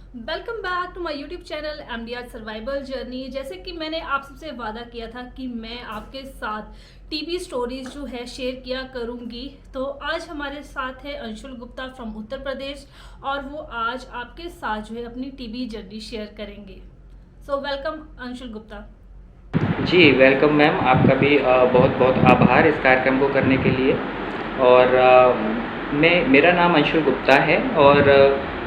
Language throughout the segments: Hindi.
Welcome back to my YouTube channel MDR survival journey. जैसे कि मैंने आप सबसे वादा किया था कि मैं आपके साथ टीबी स्टोरीज जो है शेयर किया करूंगी। तो आज हमारे साथ है अंशुल गुप्ता फ्रॉम उत्तर प्रदेश और वो आज आपके साथ जो है अपनी टीबी जर्नी शेयर करेंगे। So welcome Anshul Gupta. जी, वेलकम मैम। आपका भी बहुत बहुत आभार इस कार्यक्रम को करने के लिए। और मेरा नाम अंशुल गुप्ता है और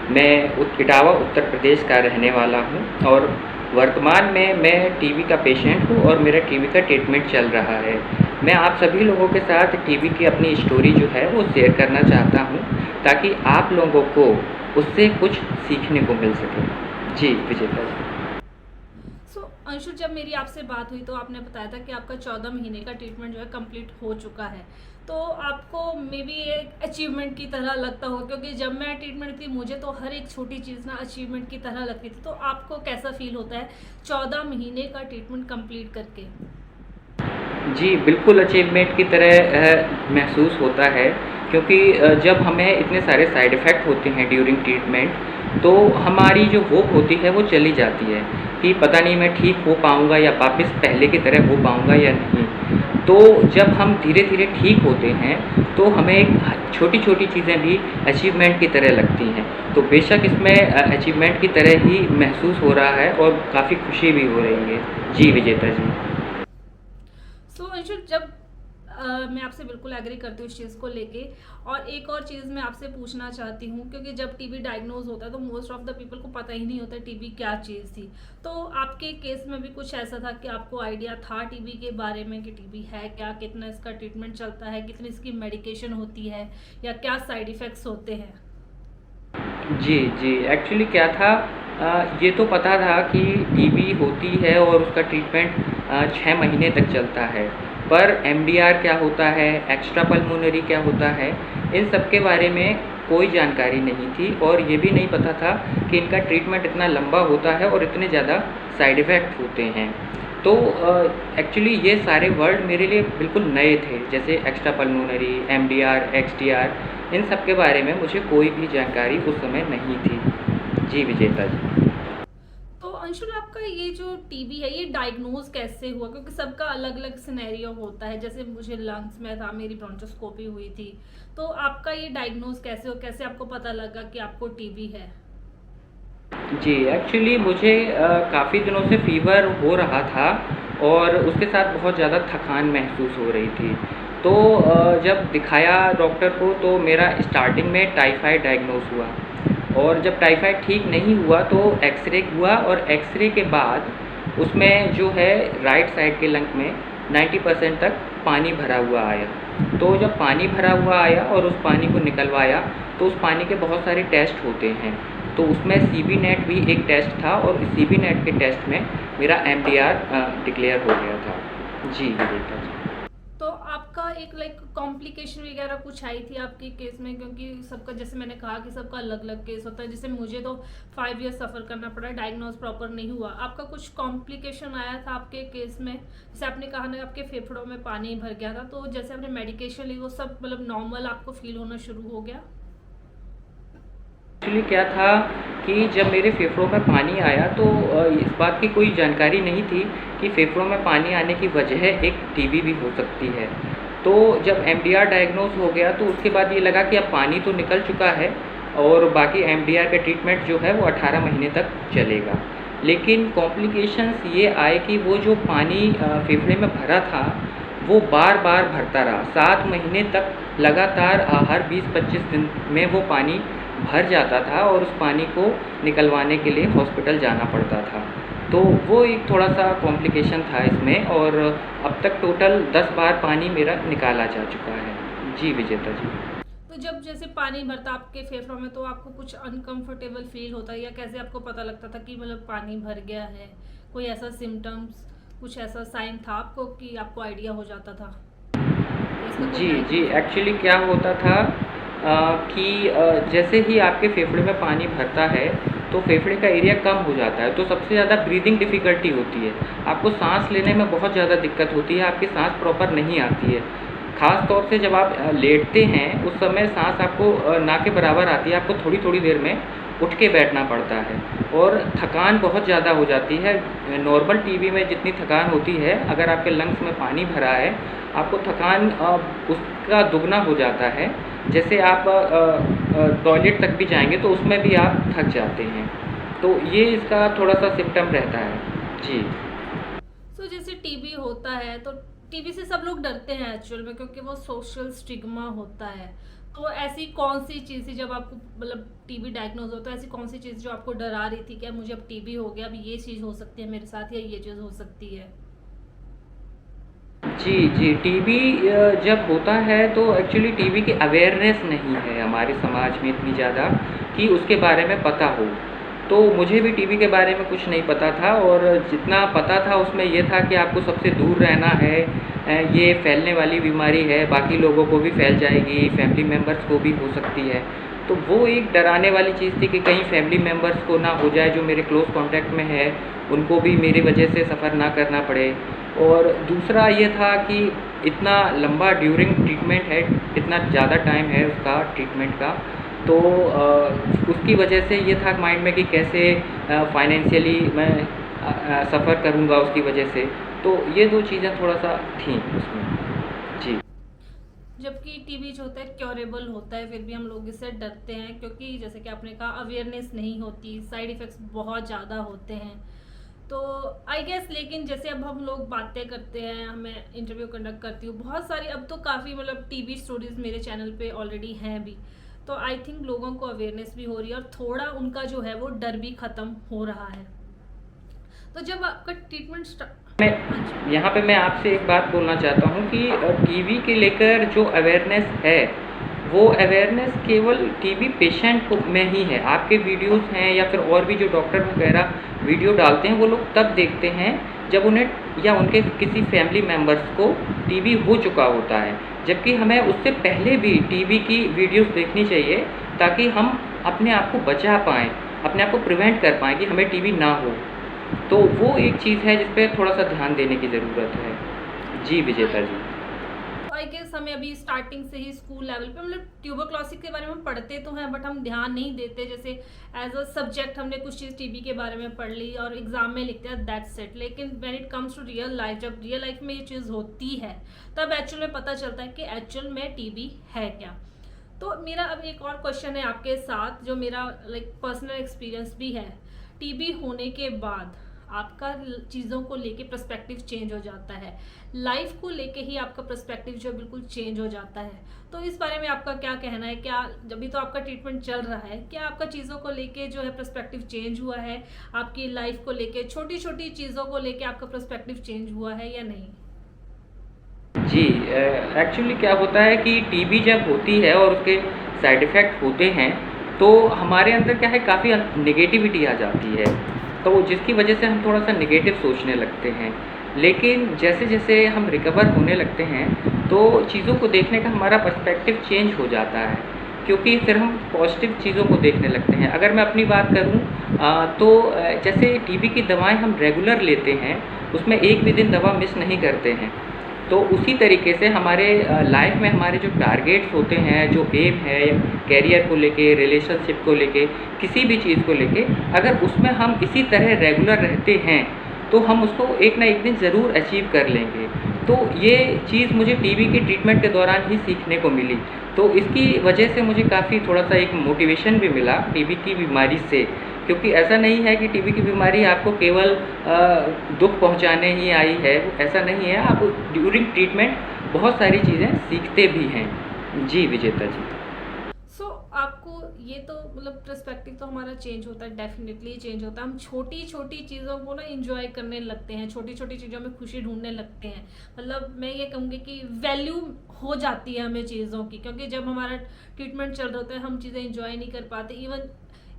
मैं इटावा उत्तर प्रदेश का रहने वाला हूँ। और वर्तमान में मैं टीबी का पेशेंट हूँ और मेरा टीबी का ट्रीटमेंट चल रहा है। मैं आप सभी लोगों के साथ टीबी की अपनी स्टोरी जो है वो शेयर करना चाहता हूँ, ताकि आप लोगों को उससे कुछ सीखने को मिल सके। जी विजेता जी। सो अंशुल, जब मेरी आपसे बात हुई तो आपने बताया था कि आपका 14 महीने का ट्रीटमेंट जो है कंप्लीट हो चुका है। तो आपको मे बी एक अचीवमेंट की तरह लगता होगा, क्योंकि जब मैं ट्रीटमेंट थी मुझे तो हर एक छोटी चीज़ ना अचीवमेंट की तरह लगती थी। तो आपको कैसा फील होता है 14 महीने का ट्रीटमेंट कंप्लीट करके? जी, बिल्कुल अचीवमेंट की तरह महसूस होता है, क्योंकि जब हमें इतने सारे साइड इफ़ेक्ट होते हैं ड्यूरिंग ट्रीटमेंट, तो हमारी जो होप होती है वो चली जाती है कि पता नहीं मैं ठीक हो पाऊँगा या वापस पहले की तरह हो पाऊँगा या नहीं। तो जब हम धीरे धीरे ठीक होते हैं तो हमें छोटी छोटी चीज़ें भी अचीवमेंट की तरह लगती हैं। तो बेशक इसमें अचीवमेंट की तरह ही महसूस हो रहा है और काफ़ी खुशी भी हो रही है। जी विजेता जी। सो अंशुल, जब मैं आपसे बिल्कुल एग्री करती हूँ इस चीज़ को लेके। और एक और चीज़ मैं आपसे पूछना चाहती हूँ, क्योंकि जब टीबी डायग्नोज होता है तो मोस्ट ऑफ द पीपल को पता ही नहीं होता टीबी क्या चीज़ थी। तो आपके केस में भी कुछ ऐसा था कि आपको आइडिया था टीबी के बारे में कि टीबी है क्या, कितना इसका ट्रीटमेंट चलता है, कितनी इसकी मेडिकेशन होती है, या क्या साइड इफ़ेक्ट्स होते हैं? जी, जी। एक्चुअली क्या था, ये तो पता था कि टीबी होती है और उसका ट्रीटमेंट 6 महीने तक चलता है। पर एमडीआर क्या होता है, एक्स्ट्रा पल्मोनरी क्या होता है, इन सब के बारे में कोई जानकारी नहीं थी। और ये भी नहीं पता था कि इनका ट्रीटमेंट इतना लंबा होता है और इतने ज़्यादा साइड इफ़ेक्ट होते हैं। तो एक्चुअली ये सारे वर्ड मेरे लिए बिल्कुल नए थे, जैसे एक्स्ट्रा पल्मोनरी, एमडीआर, एक्सडीआर, इन सब के बारे में मुझे कोई भी जानकारी उस समय नहीं थी। जी विजेता जी। तो अंशुल, आपका ये जो टीबी है ये डायग्नोज कैसे हुआ? क्योंकि सबका अलग अलग सिनेरियो होता है। जैसे मुझे लंग्स में था, मेरी ब्रोंचोस्कोपी हुई थी। तो आपका ये डायग्नोज कैसे हो, कैसे आपको पता लगा कि आपको टीबी है? जी, एक्चुअली मुझे काफ़ी दिनों से फ़ीवर हो रहा था और उसके साथ बहुत ज़्यादा थकान महसूस हो रही थी। तो जब दिखाया डॉक्टर को तो मेरा स्टार्टिंग में टाइफाइड डायग्नोज़ हुआ। और जब टाइफाइड ठीक नहीं हुआ तो एक्स-रे हुआ, और एक्स-रे के बाद उसमें जो है राइट साइड के लंग में 90% तक पानी भरा हुआ आया। तो जब पानी भरा हुआ आया और उस पानी को निकलवाया तो उस पानी के बहुत सारे टेस्ट होते हैं। तो उसमें सीबी नेट भी एक टेस्ट था और सीबी नेट के टेस्ट में मेरा एमडीआर डिक्लेयर हो गया था। जी विजेता जी। तो आपका एक लाइक कॉम्प्लिकेशन वगैरह कुछ आई थी आपके केस में? क्योंकि सबका, जैसे मैंने कहा कि सबका अलग अलग केस होता है। जैसे मुझे तो 5 ईयर सफ़र करना पड़ा, डायग्नोज प्रॉपर नहीं हुआ। आपका कुछ कॉम्प्लिकेशन आया था आपके केस में? जैसे आपने कहा ना आपके फेफड़ों में पानी भर गया था, तो जैसे आपने मेडिकेशन ली वो सब मतलब नॉर्मल आपको फील होना शुरू हो गया? एक्चुअली क्या था कि जब मेरे फेफड़ों में पानी आया तो इस बात की कोई जानकारी नहीं थी कि फेफड़ों में पानी आने की वजह एक टीबी भी हो सकती है। तो जब एमडीआर डायग्नोज हो गया तो उसके बाद ये लगा कि अब पानी तो निकल चुका है और बाकी एमडीआर का ट्रीटमेंट जो है वो 18 महीने तक चलेगा। लेकिन कॉम्प्लिकेशंस ये आए कि वो जो पानी फेफड़े में भरा था वो बार बार भरता रहा। 7 महीने तक लगातार हर 20-25 दिन में वो पानी भर जाता था और उस पानी को निकलवाने के लिए हॉस्पिटल जाना पड़ता था। तो वो एक थोड़ा-सा कॉम्प्लिकेशन था इसमें, और अब तक टोटल 10 बार पानी मेरा निकाला जा चुका है। जी विजेता जी। तो जब जैसे पानी भरता आपके फेफड़ों में तो आपको कुछ अनकंफर्टेबल फील होता है, या कैसे आपको पता लगता था कि मतलब पानी भर गया है? कोई ऐसा सिम्टम्स, कुछ ऐसा साइन था आपको कि आपको आइडिया हो जाता था, या इसका कोई जी, जी। डायग्नोज है? एक्चुअली क्या होता था कि जैसे ही आपके फेफड़े में पानी भरता है तो फेफड़े का एरिया कम हो जाता है, तो सबसे ज़्यादा ब्रीदिंग डिफ़िकल्टी होती है। आपको साँस लेने में बहुत ज़्यादा दिक्कत होती है, आपकी साँस प्रॉपर नहीं आती है। ख़ास तौर से जब आप लेटते हैं उस समय साँस आपको ना के बराबर आती है, आपको थोड़ी-थोड़ी देर में उठ के बैठना पड़ता है और थकान बहुत ज़्यादा हो जाती है। नॉर्मल टीबी में जितनी थकान होती है, अगर आपके लंग्स में पानी भरा है, आपको थकान उसका दुगना हो जाता है। जैसे आप टॉयलेट तक भी जाएँगे तो उसमें भी आप थक जाते हैं। तो ये इसका थोड़ा-सा सिम्पटम रहता है। जी। सो जैसे टीबी होता है तो टीबी से सब लोग डरते हैं एक्चुअल में, क्योंकि वो सोशल स्टिग्मा होता है। तो ऐसी कौन सी चीज़ थी जब आपको मतलब टीबी डायग्नोज होता है, ऐसी कौन सी चीज़ जो आपको डरा रही थी कि अब मुझे अब टीबी हो गया, अब ये चीज़ हो सकती है मेरे साथ या ये चीज़ हो सकती है? जी, जी। टीबी जब होता है तो एक्चुअली टीबी की अवेयरनेस नहीं है हमारे समाज में इतनी ज़्यादा कि उसके बारे में पता हो। तो मुझे भी टीबी के बारे में कुछ नहीं पता था और जितना पता था उसमें ये था कि आपको सबसे दूर रहना है। ये फैलने वाली बीमारी है, बाकी लोगों को भी फैल जाएगी, फैमिली मेंबर्स को भी हो सकती है। तो वो एक डराने वाली चीज़ थी कि कहीं फैमिली मेंबर्स को ना हो जाए, जो मेरे क्लोज़ कॉन्टैक्ट में है, उनको भी मेरी वजह से सफ़र ना करना पड़े। और दूसरा ये था कि इतना लंबा ड्यूरिंग ट्रीटमेंट है, इतना ज़्यादा टाइम है उसका ट्रीटमेंट का, तो उसकी वजह से ये था माइंड में कि कैसे फाइनेंशियली मैं सफ़र करूँगा उसकी वजह से। तो ये 2 चीज़ें थोड़ा-सा थीं उसमें। जी। जबकि टीबी जो होता है क्योरेबल होता है, फिर भी हम लोग इससे डरते हैं क्योंकि जैसे कि आपने कहा अवेयरनेस नहीं होती, साइड इफ़ेक्ट्स बहुत ज़्यादा होते हैं। तो आई गेस, लेकिन जैसे अब हम लोग बातें करते हैं, मैं इंटरव्यू कंडक्ट करती हूँ बहुत सारी, अब तो काफ़ी मतलब टीबी स्टोरीज मेरे चैनल पे ऑलरेडी हैं भी। तो आई थिंक लोगों को अवेयरनेस भी हो रही है और थोड़ा उनका जो है वो डर भी ख़त्म हो रहा है। तो जब आपका ट्रीटमेंट मैं हाँ जी। यहाँ पे मैं आपसे एक बात बोलना चाहता हूँ कि टीबी के लेकर जो अवेयरनेस है, वो अवेयरनेस केवल टीबी पेशेंट को में ही है। आपके वीडियोस हैं या फिर और भी जो डॉक्टर वगैरह वीडियो डालते हैं, वो लोग तब देखते हैं जब उन्हें या उनके किसी फैमिली मेम्बर्स को टीबी हो चुका होता है। जबकि हमें उससे पहले भी टीबी की वीडियोस देखनी चाहिए, ताकि हम अपने आप को बचा पाएँ, अपने आप को प्रिवेंट कर पाएँ कि हमें टीबी ना हो। तो वो एक चीज़ है जिस पे थोड़ा-सा ध्यान देने की ज़रूरत है। जी, विजेता जी। आई गेस हमें अभी स्टार्टिंग से ही स्कूल लेवल पे मतलब ट्यूबरक्लोसिस के बारे में हम पढ़ते तो हैं, बट हम ध्यान नहीं देते। जैसे एज अ सब्जेक्ट हमने कुछ चीज़ टीबी के बारे में पढ़ ली और एग्जाम में लिखते हैं, दैट्स इट। लेकिन when it comes to real life, जब रियल लाइफ में ये चीज़ होती है, तब एक्चुअल में पता चलता है कि एक्चुअल में टीबी है क्या। तो मेरा अब एक और क्वेश्चन है आपके साथ, जो मेरा लाइक पर्सनल एक्सपीरियंस भी है। टीबी होने के बाद आपका चीज़ों को लेके पर्सपेक्टिव चेंज हो जाता है, लाइफ को लेके ही आपका पर्सपेक्टिव जो है बिल्कुल चेंज हो जाता है। तो इस बारे में आपका क्या कहना है? क्या जब भी तो आपका ट्रीटमेंट चल रहा है, क्या आपका चीज़ों को लेके जो है पर्सपेक्टिव चेंज हुआ है? आपकी लाइफ को लेके छोटी छोटी चीज़ों को लेके आपका पर्सपेक्टिव चेंज हुआ है या नहीं? जी, एक्चुअली क्या होता है कि टीबी जब होती है और उसके साइड इफ़ेक्ट होते हैं, तो हमारे अंदर क्या है, काफ़ी नेगेटिविटी आ जाती है। तो जिसकी वजह से हम थोड़ा-सा नेगेटिव सोचने लगते हैं। लेकिन जैसे-जैसे हम रिकवर होने लगते हैं, तो चीज़ों को देखने का हमारा पर्सपेक्टिव चेंज हो जाता है, क्योंकि फिर हम पॉजिटिव चीज़ों को देखने लगते हैं। अगर मैं अपनी बात करूँ तो जैसे टीबी की दवाएँ हम रेगुलर लेते हैं, उसमें एक भी दिन दवा मिस नहीं करते हैं। तो उसी तरीके से हमारे लाइफ में हमारे जो टारगेट्स होते हैं, जो एम है कैरियर को लेके, रिलेशनशिप को लेके, किसी भी चीज़ को लेके, अगर उसमें हम इसी तरह रेगुलर रहते हैं, तो हम उसको एक ना एक दिन ज़रूर अचीव कर लेंगे। तो ये चीज़ मुझे टीबी के ट्रीटमेंट के दौरान ही सीखने को मिली। तो इसकी वजह से मुझे काफ़ी थोड़ा-सा एक मोटिवेशन भी मिला टीबी की बीमारी से, क्योंकि ऐसा नहीं है कि टीबी की बीमारी आपको केवल दुःख पहुँचाने ही आई है, ऐसा नहीं है। आप ड्यूरिंग ट्रीटमेंट बहुत सारी चीज़ें सीखते भी हैं। जी, विजेता जी। सो आपको ये तो मतलब पर्सपेक्टिव तो हमारा चेंज होता है, डेफिनेटली चेंज होता है। हम छोटी छोटी चीज़ों को ना इंजॉय करने लगते हैं, छोटी छोटी चीज़ों में खुशी ढूंढने लगते हैं। मतलब मैं ये कहूँगी कि वैल्यू हो जाती है हमें चीज़ों की, क्योंकि जब हमारा ट्रीटमेंट चल रहा होता है हम चीज़ें इंजॉय नहीं कर पाते। इवन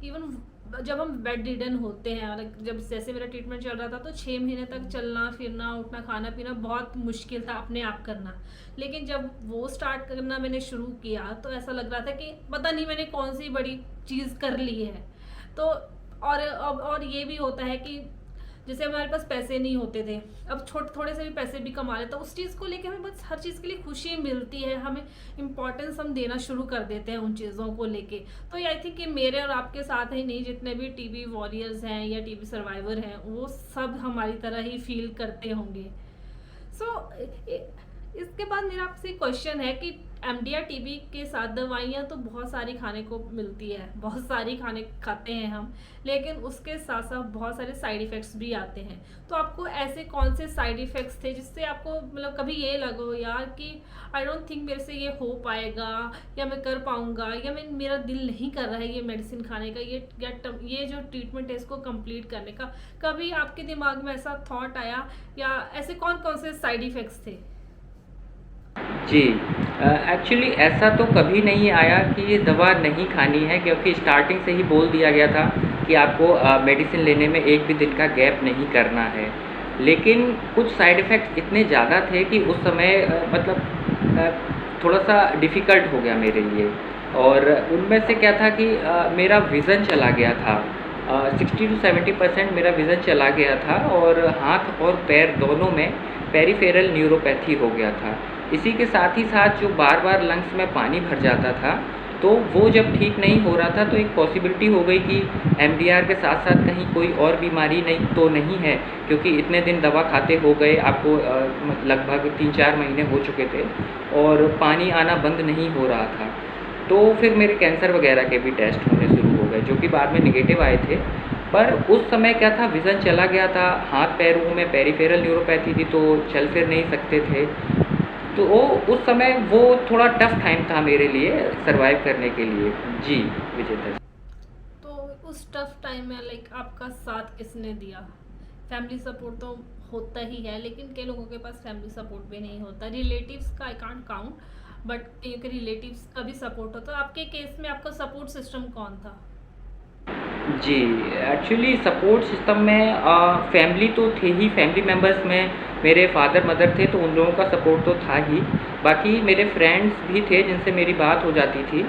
इवन जब हम बेड रिडन होते हैं, like जब जैसे मेरा ट्रीटमेंट चल रहा था तो 6 महीने तक चलना फिरना उठना खाना पीना बहुत मुश्किल था अपने आप करना। लेकिन जब वो स्टार्ट करना मैंने शुरू किया तो ऐसा लग रहा था कि पता नहीं मैंने कौन सी बड़ी चीज़ कर ली है। तो और ये भी होता है कि जैसे हमारे पास पैसे नहीं होते थे, अब थोड़े से भी पैसे भी कमा लेते, तो उस चीज़ को लेके हमें बस हर चीज़ के लिए खुशी मिलती है, हमें इम्पोर्टेंस हम देना शुरू कर देते हैं उन चीज़ों को लेके। तो ये आई थिंक कि मेरे और आपके साथ ही नहीं, जितने भी टीबी वॉरियर्स हैं या टीबी सर्वाइवर हैं, वो सब हमारी तरह ही फील करते होंगे। सो इसके बाद मेरा आपसे क्वेश्चन है कि एमडीआर टीबी के साथ दवाइयाँ तो बहुत सारी खाने को मिलती है, बहुत सारी खाने खाते हैं हम, लेकिन उसके साथ साथ बहुत सारे साइड इफ़ेक्ट्स भी आते हैं। तो आपको ऐसे कौन से साइड इफ़ेक्ट्स थे जिससे आपको मतलब कभी ये लगो यार कि आई डोंट थिंक मेरे से ये हो पाएगा, या मैं कर पाऊँगा, या मेरा दिल नहीं कर रहा है ये मेडिसिन खाने का, ये जो ट्रीटमेंट है इसको कंप्लीट करने का, कभी आपके दिमाग में ऐसा थॉट आया, या ऐसे कौन कौन से साइड इफ़ेक्ट्स थे? जी, एक्चुअली ऐसा तो कभी नहीं आया कि ये दवा नहीं खानी है, क्योंकि स्टार्टिंग से ही बोल दिया गया था कि आपको मेडिसिन लेने में एक भी दिन का गैप नहीं करना है। लेकिन कुछ साइड इफ़ेक्ट्स इतने ज़्यादा थे कि उस समय थोड़ा-सा डिफ़िकल्ट हो गया मेरे लिए, और उनमें से क्या था कि मेरा विज़न चला गया था। 60 टू 70% मेरा विज़न चला गया था, और हाथ और पैर दोनों में पेरिफेरल न्यूरोपैथी हो गया था। इसी के साथ ही साथ जो बार-बार लंग्स में पानी भर जाता था, तो वो जब ठीक नहीं हो रहा था, तो एक पॉसिबिलिटी हो गई कि एमडीआर के साथ-साथ कहीं कोई और बीमारी नहीं है, क्योंकि इतने दिन दवा खाते हो गए आपको, लगभग 3-4 महीने हो चुके थे और पानी आना बंद नहीं हो रहा था। तो फिर मेरे कैंसर वगैरह के भी टेस्ट होने शुरू हो गए, जो कि बाद में नेगेटिव आए थे। पर उस समय क्या था, विज़न चला गया था, हाथ पैरों में पेरिफेरल न्यूरोपैथी थी, तो चल फिर नहीं सकते थे। तो उस समय वो थोड़ा टफ टाइम था मेरे लिए सर्वाइव करने के लिए। जी, विजेता जी। तो उस टफ टाइम में लाइक आपका साथ किसने दिया? फैमिली सपोर्ट तो होता ही है, लेकिन कई लोगों के पास फैमिली सपोर्ट भी नहीं होता, रिलेटिव्स का आई कांट काउंट, बट क्योंकि रिलेटिव्स का भी सपोर्ट होता है। आपके केस में आपका सपोर्ट सिस्टम कौन था? जी, एक्चुअली सपोर्ट सिस्टम में फैमिली तो थे ही, फैमिली मेंबर्स में मेरे फादर मदर थे, तो उन लोगों का सपोर्ट तो था ही। बाकी मेरे फ्रेंड्स भी थे जिनसे मेरी बात हो जाती थी,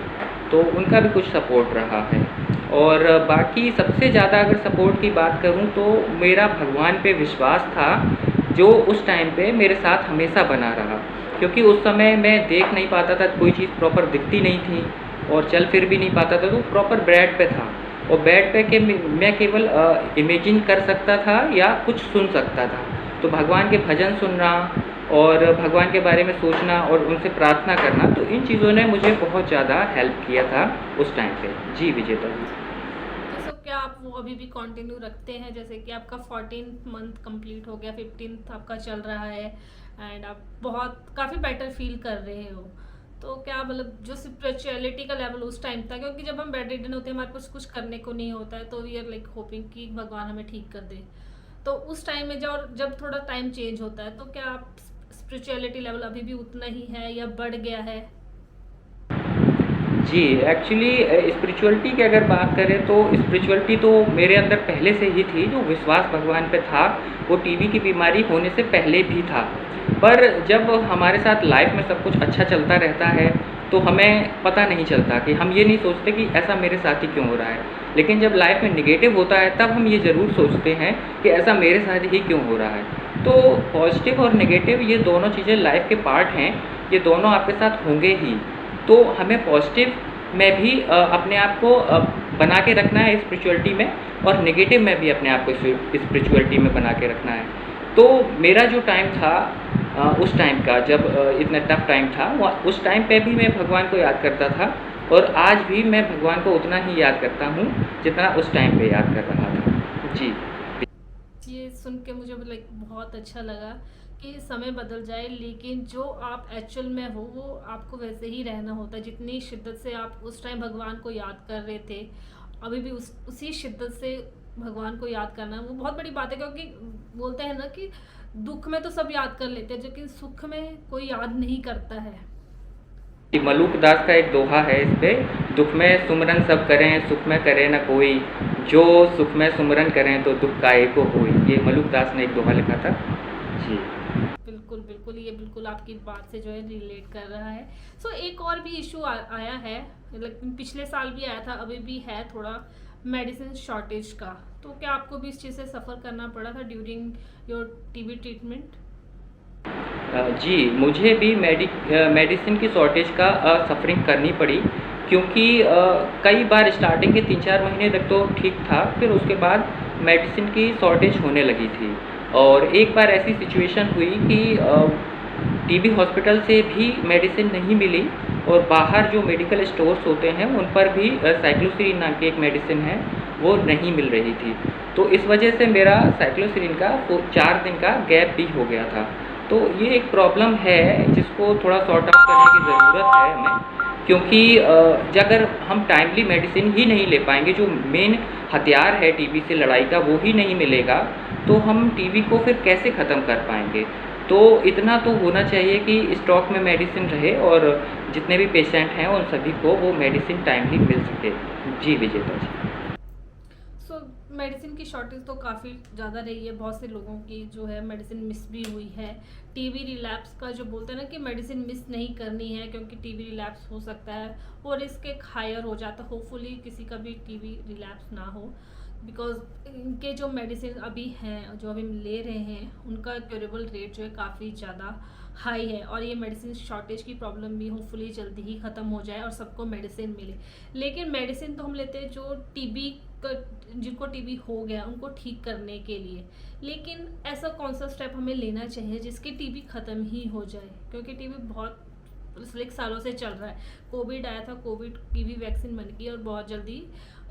तो उनका भी कुछ सपोर्ट रहा है। और बाकी सबसे ज़्यादा अगर सपोर्ट की बात करूँ, तो मेरा भगवान पे विश्वास था, जो उस टाइम पे मेरे साथ हमेशा बना रहा। क्योंकि उस समय मैं देख नहीं पाता था, कोई चीज़ प्रॉपर दिखती नहीं थी, और चल फिर भी नहीं पाता था, तो प्रॉपर बेड पे था, और बेड पे के मैं केवल इमेजिन कर सकता था या कुछ सुन सकता था। तो भगवान के भजन सुनना और भगवान के बारे में सोचना और उनसे प्रार्थना करना, तो इन चीज़ों ने मुझे बहुत ज़्यादा हेल्प किया था उस टाइम पे। जी, विजेता जी। तो सब क्या आप वो अभी भी कंटिन्यू रखते हैं? जैसे कि आपका 14th मंथ कंप्लीट हो गया, 15th आपका चल रहा है, एंड आप बहुत काफ़ी बेटर फील कर रहे हो, तो क्या मतलब जो स्पिरिचुअलिटी का लेवल उस टाइम था, क्योंकि जब हम बेड रिडन होते हैं हमारे पास कुछ करने को नहीं होता है, तो वी आर लाइक होपिंग कि भगवान हमें ठीक कर दे, तो उस टाइम में जब थोड़ा टाइम चेंज होता है, तो क्या आप स्पिरिचुअलिटी लेवल अभी भी उतना ही है या बढ़ गया है? जी, एक्चुअली स्पिरिचुअलिटी की अगर बात करें, तो स्पिरिचुअलिटी तो मेरे अंदर पहले से ही थी, जो विश्वास भगवान पे था, वो टीबी की बीमारी होने से पहले भी था। पर जब हमारे साथ लाइफ में सब कुछ अच्छा चलता रहता है, तो हमें पता नहीं चलता, कि हम ये नहीं सोचते कि ऐसा मेरे साथ ही क्यों हो रहा है। लेकिन जब लाइफ में नेगेटिव होता है, तब हम ये ज़रूर सोचते हैं कि ऐसा मेरे साथ ही क्यों हो रहा है। तो पॉजिटिव और नेगेटिव ये दोनों चीज़ें लाइफ के पार्ट हैं, ये दोनों आपके साथ होंगे ही। तो हमें पॉजिटिव में भी अपने आप को बना के रखना है स्पिरिचुअलिटी में, और नेगेटिव में भी अपने आप को स्पिरिचुअलिटी में बना के रखना है। तो मेरा जो टाइम था, उस टाइम का जब इतना टफ टाइम था, उस टाइम पे भी मैं भगवान को याद करता था, और आज भी मैं भगवान को उतना ही याद करता हूँ जितना उस टाइम पे याद कर रहा था। जी। ये सुन के मुझे लाइक बहुत अच्छा लगा कि समय बदल जाए, लेकिन जो आप एक्चुअल में हो वो आपको वैसे ही रहना होता है। जितनी शिद्दत से आप उस टाइम भगवान को याद कर रहे थे, अभी भी उसी शिद्दत से भगवान को याद करना वो बहुत बड़ी बात है, क्योंकि बोलते हैं ना कि दुख में तो सब याद कर लेते हैं, लेकिन सुख में कोई याद नहीं करता है। मलूक दास का एक दोहा है इस पे, दुख में सुमरन सब करें, सुख में करे न कोई, जो सुख में सुमरन करें तो दुख काहे को होई। ये मलूक दास ने एक दोहा लिखा था। जी। बिल्कुल बिल्कुल, ये बिल्कुल आपकी बात से जो है रिलेट कर रहा है। सो एक और भी इशू आया है, मतलब पिछले साल भी आया था, अभी भी है थोड़ा, मेडिसिन शॉर्टेज का, तो क्या आपको भी इस चीज़ से सफ़र करना पड़ा था ड्यूरिंग योर टीबी ट्रीटमेंट? जी, मुझे भी मेडिसिन की शॉर्टेज का सफ़रिंग करनी पड़ी, क्योंकि कई बार स्टार्टिंग के 3-4 महीने तक तो ठीक था, फिर उसके बाद मेडिसिन की शॉर्टेज होने लगी थी। और एक बार ऐसी सिचुएशन हुई कि टीबी हॉस्पिटल से भी मेडिसिन नहीं मिली, और बाहर जो मेडिकल स्टोर्स होते हैं उन पर भी साइक्लोसिरिन नाम की एक मेडिसिन है, वो नहीं मिल रही थी। तो इस वजह से मेरा साइक्लोसिरिन का 4 दिन का गैप भी हो गया था। तो ये एक प्रॉब्लम है जिसको थोड़ा सॉर्ट आउट करने की ज़रूरत है हमें, क्योंकि अगर हम टाइमली मेडिसिन ही नहीं ले पाएंगे, जो मेन हथियार है टीबी से लड़ाई का वो ही नहीं मिलेगा, तो हम टीबी को फिर कैसे ख़त्म कर पाएंगे। तो इतना तो होना चाहिए कि स्टॉक में मेडिसिन रहे और जितने भी पेशेंट हैं उन सभी को वो मेडिसिन टाइमली मिल सके। जी विजेता जी। सो मेडिसिन की शॉर्टेज तो काफ़ी ज़्यादा रही है, बहुत से लोगों की जो है मेडिसिन मिस भी हुई है। टीबी रिलैप्स का जो बोलते हैं ना कि मेडिसिन मिस नहीं करनी है क्योंकि टीबी रिलैप्स हो सकता है और रिस्क एक हायर हो जाता है। होपफुली किसी का भी टीबी रिलैप्स ना हो, बिकॉज इनके जो मेडिसिन अभी हैं जो अभी हम ले रहे हैं उनका क्योरेबल रेट जो है काफ़ी ज़्यादा हाई है, और ये मेडिसिन शॉर्टेज की प्रॉब्लम भी होपफुली जल्दी ही ख़त्म हो जाए और सबको मेडिसिन मिले। लेकिन मेडिसिन तो हम लेते हैं जो टीबी जिनको टीबी हो गया उनको ठीक करने के लिए, लेकिन ऐसा कौन सा स्टेप हमें लेना चाहिए जिसकी टीबी ख़त्म ही हो जाए, क्योंकि टीबी बहुत पिछले सालों से चल रहा है। कोविड आया था, कोविड की भी वैक्सीन बन गई और बहुत जल्दी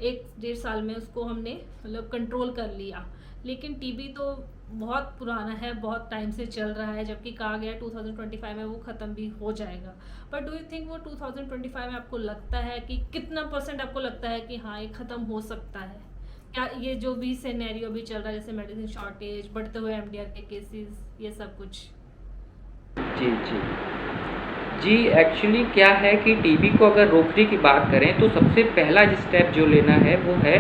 1-1.5 साल में उसको हमने मतलब कंट्रोल कर लिया। लेकिन टीबी तो बहुत पुराना है, बहुत टाइम से चल रहा है, जबकि कहा गया 2025 में वो ख़त्म भी हो जाएगा। बट डू यू थिंक वो 2025 में आपको लगता है कि कितना % आपको लगता है कि हाँ ये ख़त्म हो सकता है? क्या ये जो भी सिनेरियो भी चल रहा है जैसे मेडिसिन शॉर्टेज, बढ़ते हुए एमडीआर के केसेस, ये सब कुछ? जी जी जी, एक्चुअली क्या है कि टीबी को अगर रोकने की बात करें तो सबसे पहला जो स्टेप जो लेना है वो है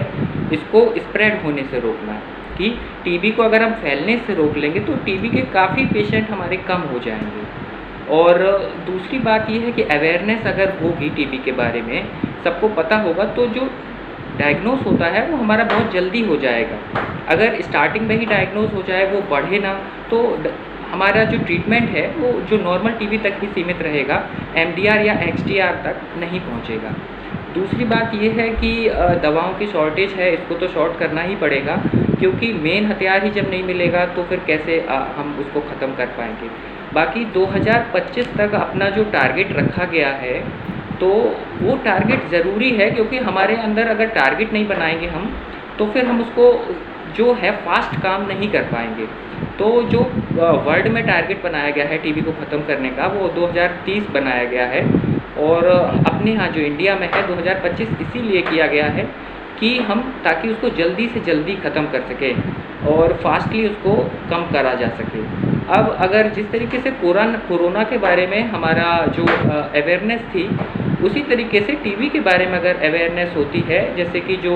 इसको स्प्रेड होने से रोकना। कि टीबी को अगर हम फैलने से रोक लेंगे तो टीबी के काफ़ी पेशेंट हमारे कम हो जाएंगे। और दूसरी बात ये है कि अवेयरनेस अगर होगी टीबी के बारे में, सबको पता होगा, तो जो डायग्नोस होता है वो हमारा बहुत जल्दी हो जाएगा। अगर स्टार्टिंग में ही डायग्नोस हो जाए, वो बढ़े ना, तो हमारा जो ट्रीटमेंट है वो जो नॉर्मल टीबी तक ही सीमित रहेगा, एमडीआर या एक्सडीआर तक नहीं पहुंचेगा। दूसरी बात ये है कि दवाओं की शॉर्टेज है, इसको तो शॉर्ट करना ही पड़ेगा, क्योंकि मेन हथियार ही जब नहीं मिलेगा तो फिर कैसे हम उसको ख़त्म कर पाएंगे। बाकी 2025 तक अपना जो टारगेट रखा गया है, तो वो टारगेट ज़रूरी है, क्योंकि हमारे अंदर अगर टारगेट नहीं बनाएंगे हम, तो फिर हम उसको जो है फास्ट काम नहीं कर पाएंगे। तो जो वर्ल्ड में टारगेट बनाया गया है टीबी को ख़त्म करने का, वो 2030 बनाया गया है, और अपने यहाँ जो इंडिया में है 2025 इसीलिए किया गया है कि हम ताकि उसको जल्दी से जल्दी ख़त्म कर सकें और फास्टली उसको कम करा जा सके। अब अगर जिस तरीके से कोरोना के बारे में हमारा जो अवेयरनेस थी, उसी तरीके से टीबी के बारे में अगर अवेयरनेस होती है, जैसे कि जो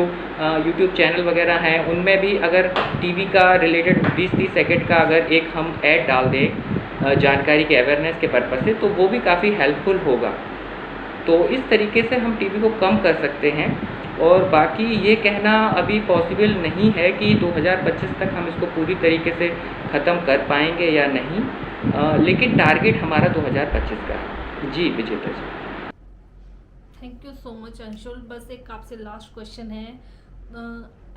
यूट्यूब चैनल वगैरह हैं उनमें भी अगर टीबी का रिलेटेड 20-30 सेकंड का अगर एक हम ऐड डाल दें जानकारी के अवेयरनेस के पर्पज़ से, तो वो भी काफ़ी हेल्पफुल होगा। तो इस तरीके से हम टीबी को कम कर सकते हैं। और बाकी ये कहना अभी पॉसिबल नहीं है कि 2025 तक हम इसको पूरी तरीके से ख़त्म कर पाएंगे या नहीं, लेकिन टारगेट हमारा 2025 का है। जी Vijeta ji. Thank you so much Anshul. बस एक आपसे लास्ट क्वेश्चन है,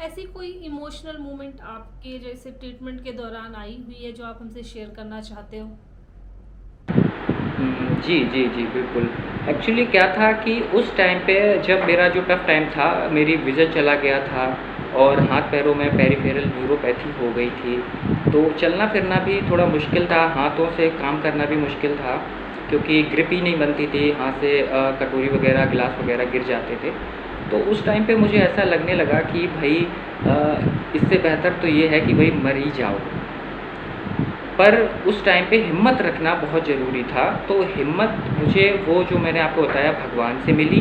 ऐसी कोई इमोशनल मोमेंट आपके जैसे ट्रीटमेंट के दौरान आई हुई है जो आप हमसे शेयर करना चाहते हो? जी जी जी बिल्कुल। एक्चुअली क्या था कि उस टाइम पे जब मेरा जो टफ़ टाइम था, मेरी विज़न चला गया था और हाथ पैरों में पेरिफेरल न्यूरोपैथी हो गई थी, तो चलना फिरना भी थोड़ा मुश्किल था, हाथों से काम करना भी मुश्किल था, क्योंकि ग्रिप ही नहीं बनती थी, हाथ से कटोरी वगैरह गिलास वगैरह गिर जाते थे। तो उस टाइम पे मुझे ऐसा लगने लगा कि भाई इससे बेहतर तो ये है कि भाई मर ही जाओ। पर उस टाइम पे हिम्मत रखना बहुत ज़रूरी था। तो हिम्मत मुझे वो जो मैंने आपको बताया भगवान से मिली।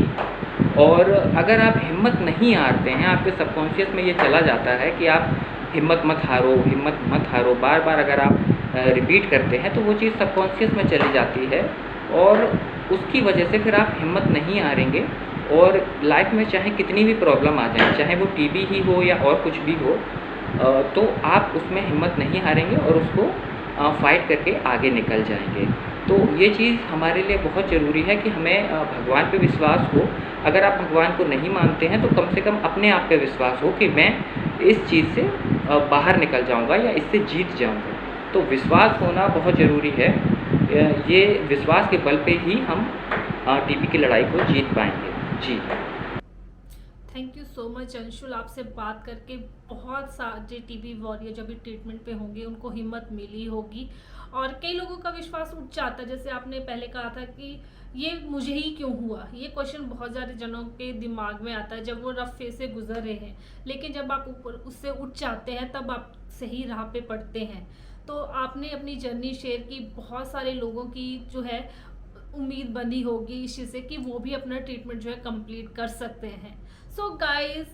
और अगर आप हिम्मत नहीं हारते हैं, आपके सबकॉन्शियस में ये चला जाता है कि आप हिम्मत मत हारो, हिम्मत मत हारो, बार बार अगर आप रिपीट करते हैं तो वो चीज़ सबकॉन्शियस में चली जाती है, और उसकी वजह से फिर आप हिम्मत नहीं हारेंगे और लाइफ में चाहे कितनी भी प्रॉब्लम आ जाए, चाहे वो टीबी ही हो या और कुछ भी हो, तो आप उसमें हिम्मत नहीं हारेंगे और उसको फ़ाइट करके आगे निकल जाएंगे। तो ये चीज़ हमारे लिए बहुत ज़रूरी है कि हमें भगवान पे विश्वास हो। अगर आप भगवान को नहीं मानते हैं तो कम से कम अपने आप पे विश्वास हो कि मैं इस चीज़ से बाहर निकल जाऊंगा या इससे जीत जाऊंगा। तो विश्वास होना बहुत ज़रूरी है। ये विश्वास के बल पे ही हम टीबी की लड़ाई को जीत पाएंगे। जी। Thank you so much Anshul, आपसे बात करके बहुत सारे टीबी वॉरियर जो भी ट्रीटमेंट पे होंगे उनको हिम्मत मिली होगी, और कई लोगों का विश्वास उठ जाता है। जैसे आपने पहले कहा था कि ये मुझे ही क्यों हुआ, ये क्वेश्चन बहुत सारे जनों के दिमाग में आता है जब वो रफ फेज से गुजर रहे हैं। लेकिन जब आप ऊपर उससे उठ जाते हैं तब आप सही राह पे पड़ते हैं। तो आपने अपनी जर्नी शेयर की, बहुत सारे लोगों की जो है उम्मीद बनी होगी इस चीज़ से कि वो भी अपना ट्रीटमेंट जो है कंप्लीट कर सकते हैं। सो गाइस,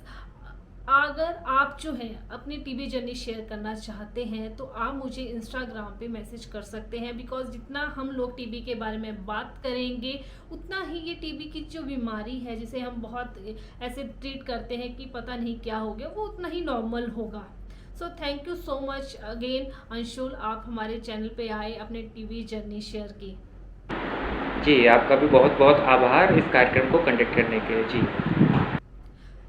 अगर आप जो है अपनी टीबी जर्नी शेयर करना चाहते हैं तो आप मुझे इंस्टाग्राम पे मैसेज कर सकते हैं, बिकॉज जितना हम लोग टीबी के बारे में बात करेंगे उतना ही ये टीबी की जो बीमारी है जिसे हम बहुत ऐसे ट्रीट करते हैं कि पता नहीं क्या हो गया, वो उतना ही नॉर्मल होगा। So thank you so much again Anshul, आप हमारे चैनल पे आए, अपने टीबी जर्नी शेयर की। जी, आपका भी बहुत बहुत आभार इस कार्यक्रम को कंडक्ट करने के लिए। जी।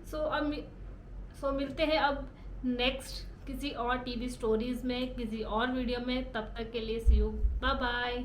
सो अब मिलते हैं अब नेक्स्ट किसी और टीवी स्टोरीज में, किसी और वीडियो में। तब तक के लिए सी यू, बाय बाय।